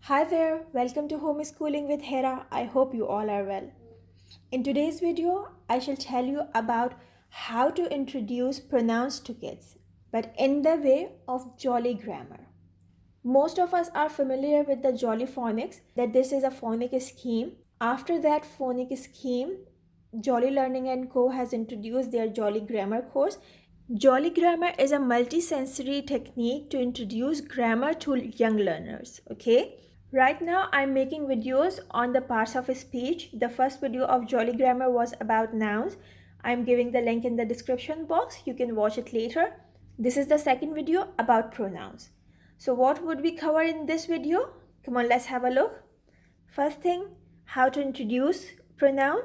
Hi there, welcome to Homeschooling with Hera. I hope you all are well. In today's video, I shall tell you about how to introduce pronouns to kids, but in the way of Jolly Grammar. Most of us are familiar with the Jolly Phonics, that this is a phonic scheme. After that phonic scheme, Jolly Learning and Co. has introduced their Jolly Grammar course. Jolly Grammar is a multi-sensory technique to introduce grammar to young learners, okay? Right now, I'm making videos on the parts of speech. The first video of Jolly Grammar was about nouns. I'm giving the link in the description box. You can watch it later. This is the second video about pronouns. So what would we cover in this video? Come on, let's have a look. First thing, how to introduce pronoun.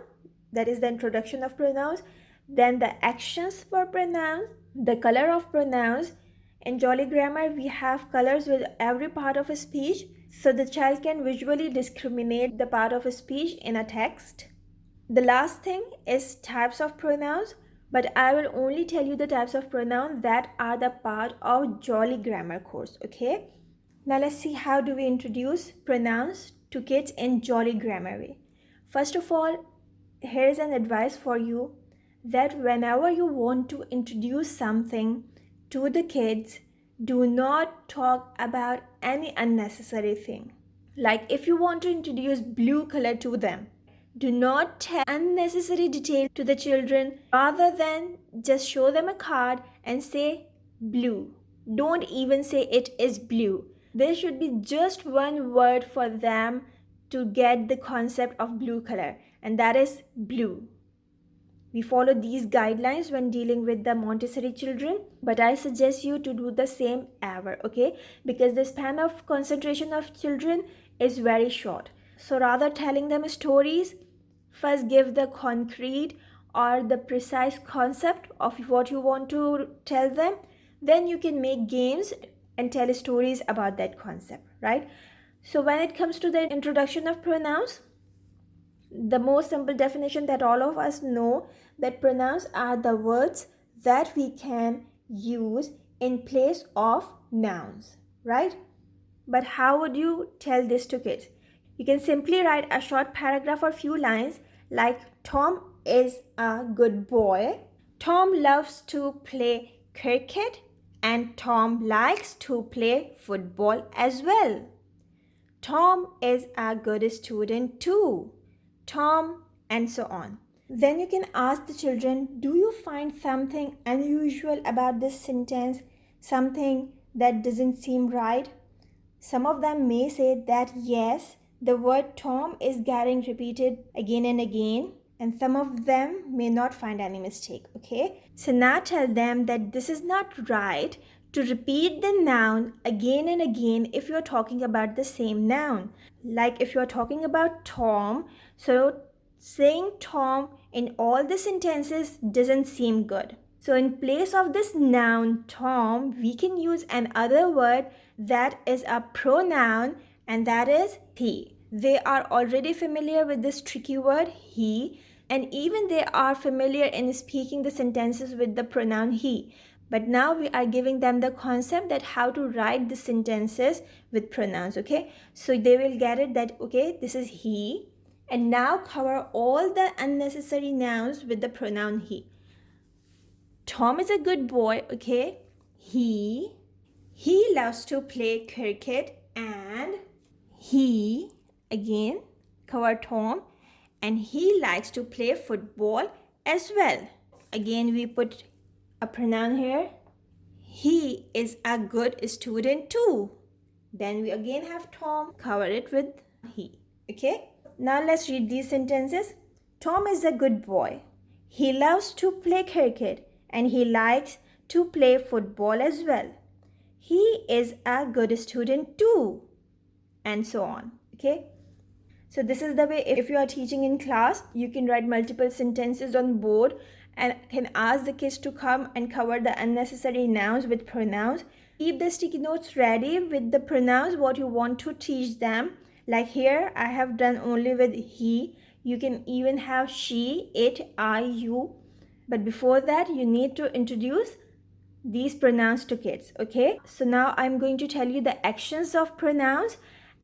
That is the introduction of pronouns. Then the actions for pronouns, the color of pronouns. In Jolly Grammar, we have colors with every part of a speech, so the child can visually discriminate the part of a speech in a text. The last thing is types of pronouns, but I will only tell you the types of pronouns that are the part of Jolly Grammar course, okay? Now let's see how do we introduce pronouns to kids in Jolly Grammar way. First of all, here is an advice for you that whenever you want to introduce something to the kids, do not talk about any unnecessary thing. Like if you want to introduce blue color to them, do not tell unnecessary detail to the children rather than just show them a card and say blue. Don't even say it is blue. There should be just one word for them to get the concept of blue color, and that is blue. We follow these guidelines when dealing with the Montessori children, but I suggest you to do the same ever, okay? Because the span of concentration of children is very short. So rather telling them stories, first give the concrete or the precise concept of what you want to tell them. Then you can make games and tell stories about that concept, right? So when it comes to the introduction of pronouns, the most simple definition that all of us know, that pronouns are the words that we can use in place of nouns, right? But how would you tell this to kids? You can simply write a short paragraph or few lines like Tom is a good boy, Tom loves to play cricket, and Tom likes to play football as well. Tom is a good student too. Tom, and so on. Then you can ask the children, do you find something unusual about this sentence? Something that doesn't seem right? Some of them may say that yes, the word Tom is getting repeated again and again, and some of them may not find any mistake, okay? So now tell them that this is not right to repeat the noun again and again if you're talking about the same noun. Like if you're talking about Tom, so saying Tom in all the sentences doesn't seem good. So in place of this noun Tom, we can use another word that is a pronoun, and that is he. They are already familiar with this tricky word he, and even they are familiar in speaking the sentences with the pronoun he. But now we are giving them the concept that how to write the sentences with pronouns, okay? So they will get it that, okay, this is he. And now cover all the unnecessary nouns with the pronoun he. Tom is a good boy, okay? He loves to play cricket, and he, again, cover Tom, and he likes to play football as well. Again, we put a pronoun here. He is a good student too. Then we again have Tom, cover it with he, okay? Now let's read these sentences. Tom is a good boy. He loves to play cricket, and he likes to play football as well. He is a good student too, and so on, okay? So this is the way, if you are teaching in class, you can write multiple sentences on board and can ask the kids to come and cover the unnecessary nouns with pronouns. Keep the sticky notes ready with the pronouns what you want to teach them. Like here, I have done only with he. You can even have she, it, I, you. But before that, you need to introduce these pronouns to kids, okay? So now I'm going to tell you the actions of pronouns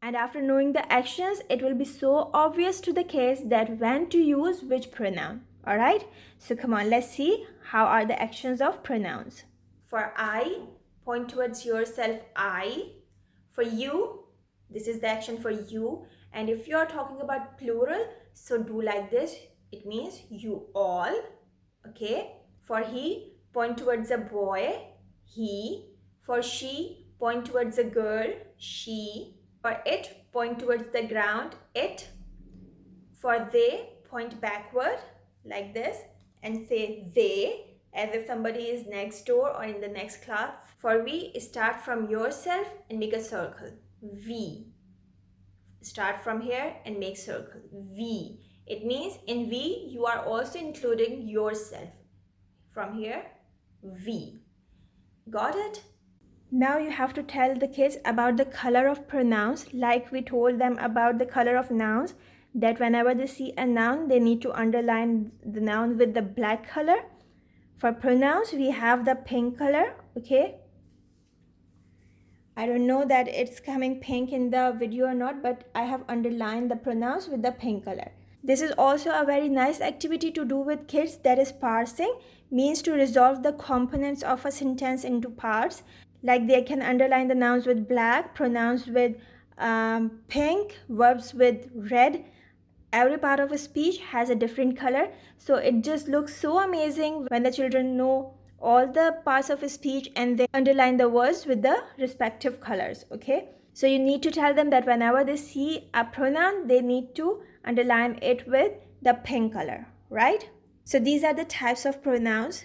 And after knowing the actions, it will be so obvious to the kids that when to use which pronoun. Alright? So come on, let's see how are the actions of pronouns. For I, point towards yourself, I. For you, this is the action for you. And if you are talking about plural, so do like this. It means you all. Okay? For he, point towards a boy, he. For she, point towards a girl, she. For it, point towards the ground, it. For they, point backward like this and say they, as if somebody is next door or in the next class. For we, start from yourself and make a circle. We. Start from here and make circle. We. It means in we, you are also including yourself. From here, we. Got it? Now you have to tell the kids about the color of pronouns, like we told them about the color of nouns, that whenever they see a noun, they need to underline the noun with the black color. For pronouns, we have the pink color, okay? I don't know that it's coming pink in the video or not, but I have underlined the pronouns with the pink color. This is also a very nice activity to do with kids, that is parsing, means to resolve the components of a sentence into parts. Like they can underline the nouns with black, pronouns with pink, verbs with red. Every part of a speech has a different color. So it just looks so amazing when the children know all the parts of a speech and they underline the words with the respective colors. Okay. So you need to tell them that whenever they see a pronoun, they need to underline it with the pink color, right? So these are the types of pronouns.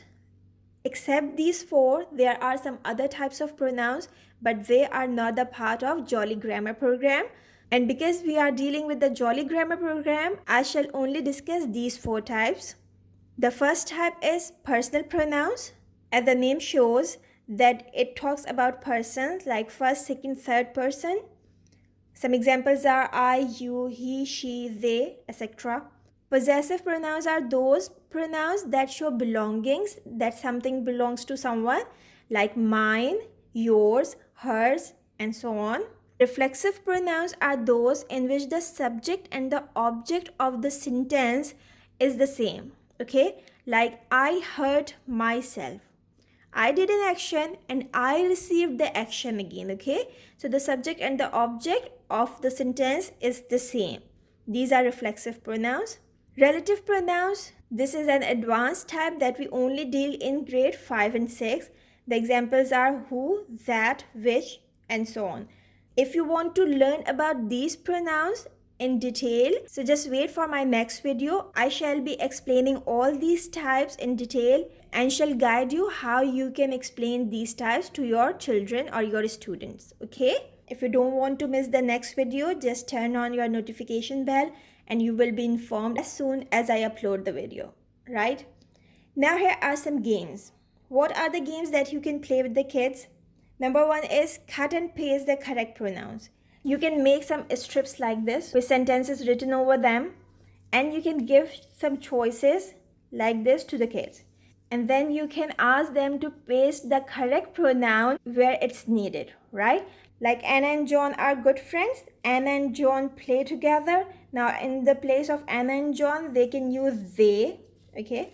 Except these four, there are some other types of pronouns, but they are not the part of Jolly Grammar program. And because we are dealing with the Jolly Grammar program, I shall only discuss these four types. The first type is personal pronouns. As the name shows, that it talks about persons like first, second, third person. Some examples are I, you, he, she, they, etc. Possessive pronouns are those pronouns that show belongings, that something belongs to someone, like mine, yours, hers, and so on. Reflexive pronouns are those in which the subject and the object of the sentence is the same. Okay, like I hurt myself. I did an action and I received the action again. Okay, so the subject and the object of the sentence is the same. These are reflexive pronouns. Relative pronouns, this is an advanced type that we only deal in grade 5 and 6. The examples are who, that, which, and so on. If you want to learn about these pronouns in detail, so just wait for my next video. I shall be explaining all these types in detail and shall guide you how you can explain these types to your children or your students. Okay? If you don't want to miss the next video, just turn on your notification bell and you will be informed as soon as I upload the video, right? Now here are some games. What are the games that you can play with the kids? Number one is cut and paste the correct pronouns. You can make some strips like this with sentences written over them, and you can give some choices like this to the kids. And then you can ask them to paste the correct pronoun where it's needed, right? Like Anna and John are good friends. Anna and John play together. Now in the place of Anna and John, they can use they, okay?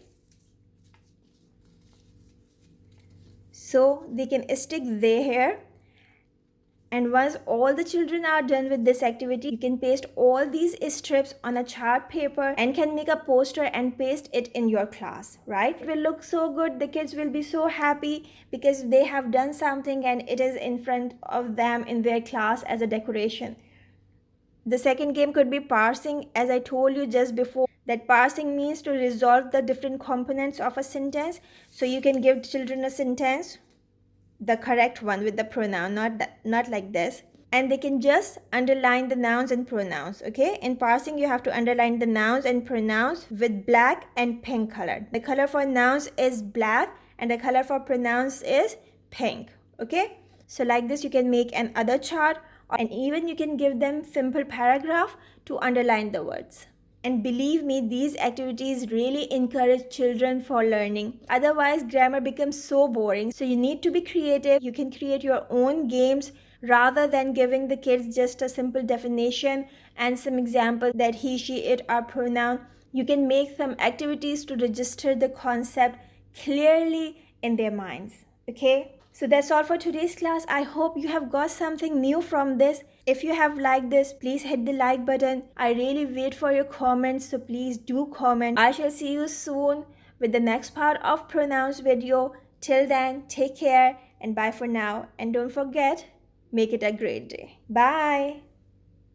So they can stick they here. And once all the children are done with this activity, you can paste all these strips on a chart paper and can make a poster and paste it in your class, right? It will look so good. The kids will be so happy because they have done something and it is in front of them in their class as a decoration. The second game could be parsing. As I told you just before, that parsing means to resolve the different components of a sentence. So you can give children a sentence, the correct one with the pronoun, not like this, and they can just underline the nouns and pronouns. Okay, in parsing you have to underline the nouns and pronouns with black and pink color. The color for nouns is black and the color for pronouns is pink. Okay, so like this you can make an other chart, and even you can give them simple paragraph to underline the words. And believe me, these activities really encourage children for learning. Otherwise, grammar becomes so boring. So you need to be creative. You can create your own games rather than giving the kids just a simple definition and some example that he, she, it are pronoun. You can make some activities to register the concept clearly in their minds. Okay, so that's all for today's class. I hope you have got something new from this. If you have liked this, please hit the like button. I really wait for your comments, so please do comment. I shall see you soon with the next part of pronouns video. Till then, take care and bye for now. And don't forget, make it a great day. Bye.